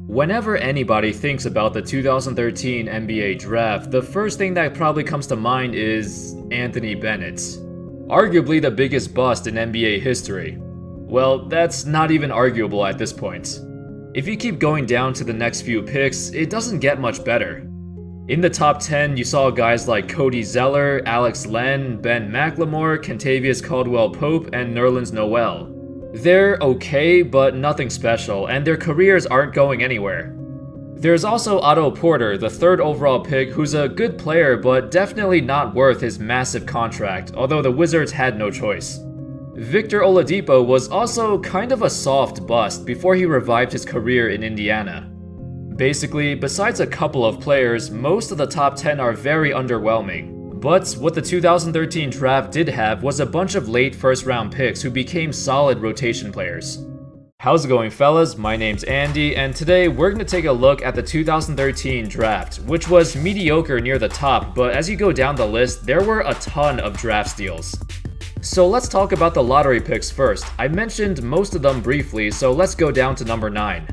Whenever anybody thinks about the 2013 NBA draft, the first thing that probably comes to mind is Anthony Bennett. Arguably the biggest bust in NBA history. Well, that's not even arguable at this point. If you keep going down to the next few picks, it doesn't get much better. In the top 10, you saw guys like Cody Zeller, Alex Len, Ben McLemore, Kentavious Caldwell-Pope, and Nerlens Noel. They're okay, but nothing special, and their careers aren't going anywhere. There's also Otto Porter, the third overall pick, who's a good player, but definitely not worth his massive contract, although the Wizards had no choice. Victor Oladipo was also kind of a soft bust before he revived his career in Indiana. Basically, besides a couple of players, most of the top 10 are very underwhelming. But what the 2013 draft did have was a bunch of late first-round picks who became solid rotation players. How's it going, fellas? My name's Andy, and today we're going to take a look at the 2013 draft, which was mediocre near the top, but as you go down the list, there were a ton of draft steals. So let's talk about the lottery picks first. I mentioned most of them briefly, so let's go down to number 9.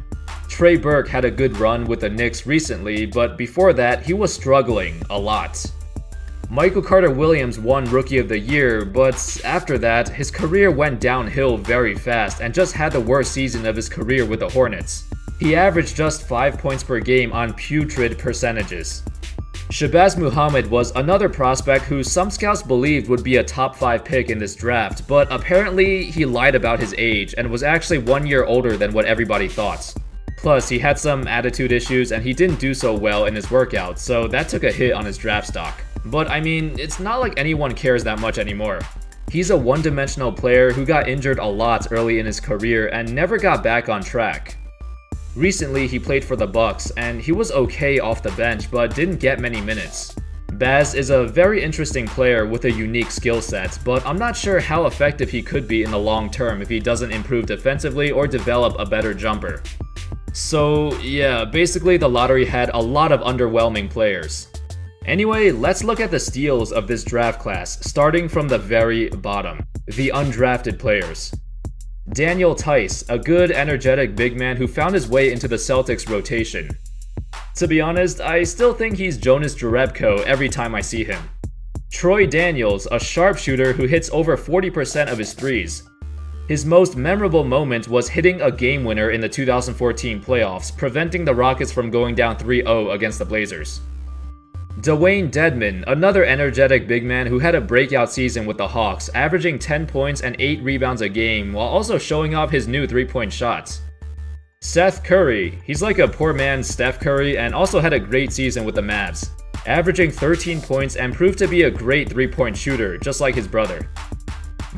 Trey Burke had a good run with the Knicks recently, but before that, he was struggling a lot. Michael Carter-Williams won Rookie of the Year, but after that, his career went downhill very fast and just had the worst season of his career with the Hornets. He averaged just 5 points per game on putrid percentages. Shabazz Muhammad was another prospect who some scouts believed would be a top 5 pick in this draft, but apparently he lied about his age and was actually 1 year older than what everybody thought. Plus, he had some attitude issues and he didn't do so well in his workouts, so that took a hit on his draft stock. But I mean, it's not like anyone cares that much anymore. He's a one-dimensional player who got injured a lot early in his career and never got back on track. Recently, he played for the Bucks, and he was okay off the bench but didn't get many minutes. Baz is a very interesting player with a unique skill set, but I'm not sure how effective he could be in the long term if he doesn't improve defensively or develop a better jumper. So yeah, basically the lottery had a lot of underwhelming players. Anyway, let's look at the steals of this draft class, starting from the very bottom, the undrafted players. Daniel Tice, a good, energetic big man who found his way into the Celtics rotation. To be honest, I still think he's Jonas Jerebko every time I see him. Troy Daniels, a sharpshooter who hits over 40% of his threes. His most memorable moment was hitting a game winner in the 2014 playoffs, preventing the Rockets from going down 3-0 against the Blazers. Dwayne Dedmon, another energetic big man who had a breakout season with the Hawks, averaging 10 points and 8 rebounds a game while also showing off his new 3-point shots. Seth Curry, he's like a poor man's Steph Curry and also had a great season with the Mavs, averaging 13 points and proved to be a great 3-point shooter, just like his brother.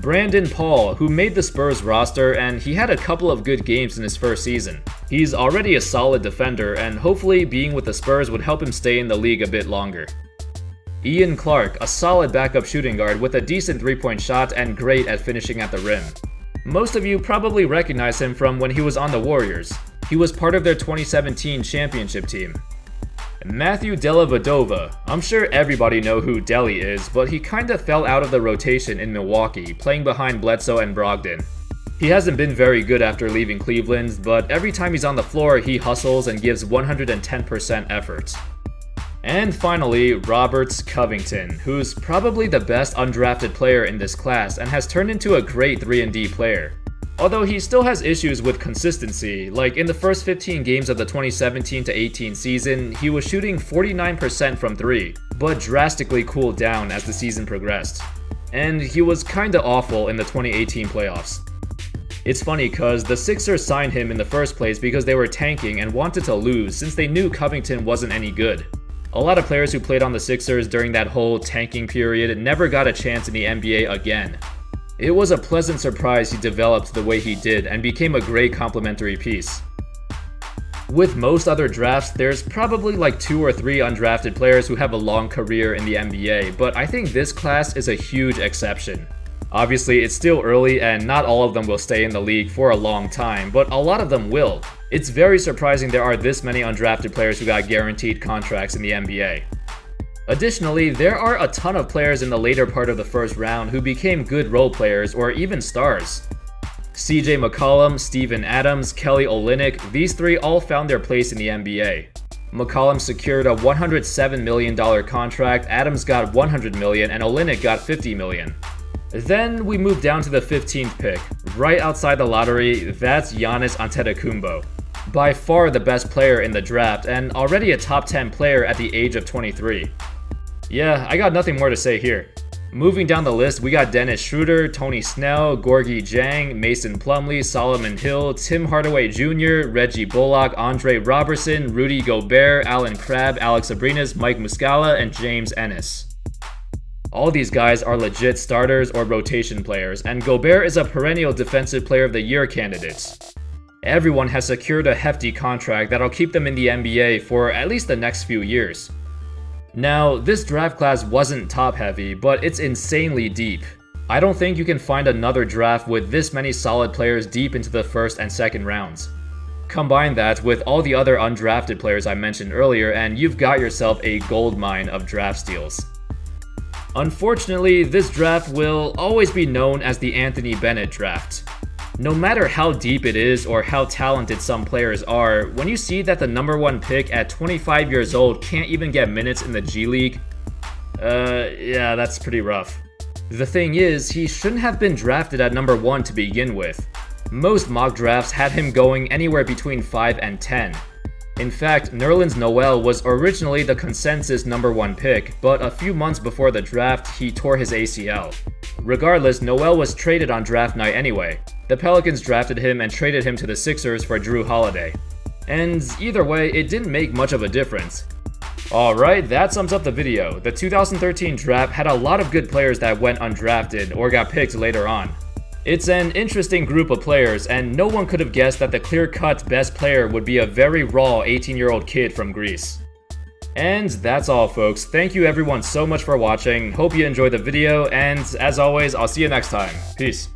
Brandon Paul, who made the Spurs roster, and he had a couple of good games in his first season. He's already a solid defender, and hopefully being with the Spurs would help him stay in the league a bit longer. Ian Clark, a solid backup shooting guard with a decent 3-point shot and great at finishing at the rim. Most of you probably recognize him from when he was on the Warriors. He was part of their 2017 championship team. Matthew Dellavedova. I'm sure everybody know who Delly is, but he kinda fell out of the rotation in Milwaukee, playing behind Bledsoe and Brogdon. He hasn't been very good after leaving Cleveland, but every time he's on the floor, he hustles and gives 110% effort. And finally, Robert Covington, who's probably the best undrafted player in this class and has turned into a great 3-and-D player. Although he still has issues with consistency, like in the first 15 games of the 2017-18 season, he was shooting 49% from 3, but drastically cooled down as the season progressed. And he was kinda awful in the 2018 playoffs. It's funny cause the Sixers signed him in the first place because they were tanking and wanted to lose since they knew Covington wasn't any good. A lot of players who played on the Sixers during that whole tanking period never got a chance in the NBA again. It was a pleasant surprise he developed the way he did and became a great complementary piece. With most other drafts, there's probably like 2 or 3 undrafted players who have a long career in the NBA, but I think this class is a huge exception. Obviously, it's still early and not all of them will stay in the league for a long time, but a lot of them will. It's very surprising there are this many undrafted players who got guaranteed contracts in the NBA. Additionally, there are a ton of players in the later part of the first round who became good role players or even stars. CJ McCollum, Steven Adams, Kelly Olynyk, these three all found their place in the NBA. McCollum secured a $107 million contract, Adams got $100 million, and Olynyk got $50 million. Then we move down to the 15th pick. Right outside the lottery, that's Giannis Antetokounmpo. By far the best player in the draft, and already a top 10 player at the age of 23. Yeah, I got nothing more to say here. Moving down the list, we got Dennis Schroeder, Tony Snell, Gorgui Dieng, Mason Plumlee, Solomon Hill, Tim Hardaway Jr., Reggie Bullock, Andre Robertson, Rudy Gobert, Alan Crabb, Alex Abrines, Mike Muscala, and James Ennis. All these guys are legit starters or rotation players, and Gobert is a perennial Defensive Player of the Year candidate. Everyone has secured a hefty contract that'll keep them in the NBA for at least the next few years. Now, this draft class wasn't top-heavy, but it's insanely deep. I don't think you can find another draft with this many solid players deep into the first and second rounds. Combine that with all the other undrafted players I mentioned earlier, and you've got yourself a goldmine of draft steals. Unfortunately, this draft will always be known as the Anthony Bennett draft. No matter how deep it is or how talented some players are, when you see that the number 1 pick at 25 years old can't even get minutes in the G League, yeah, that's pretty rough. The thing is, he shouldn't have been drafted at number 1 to begin with. Most mock drafts had him going anywhere between 5 and 10. In fact, Nerlens Noel was originally the consensus number 1 pick, but a few months before the draft, he tore his ACL. Regardless, Noel was traded on draft night anyway. The Pelicans drafted him and traded him to the Sixers for Drew Holiday. And either way, it didn't make much of a difference. Alright, that sums up the video. The 2013 draft had a lot of good players that went undrafted or got picked later on. It's an interesting group of players, and no one could have guessed that the clear-cut best player would be a very raw 18-year-old kid from Greece. And that's all, folks. Thank you everyone so much for watching. Hope you enjoyed the video, and as always, I'll see you next time. Peace.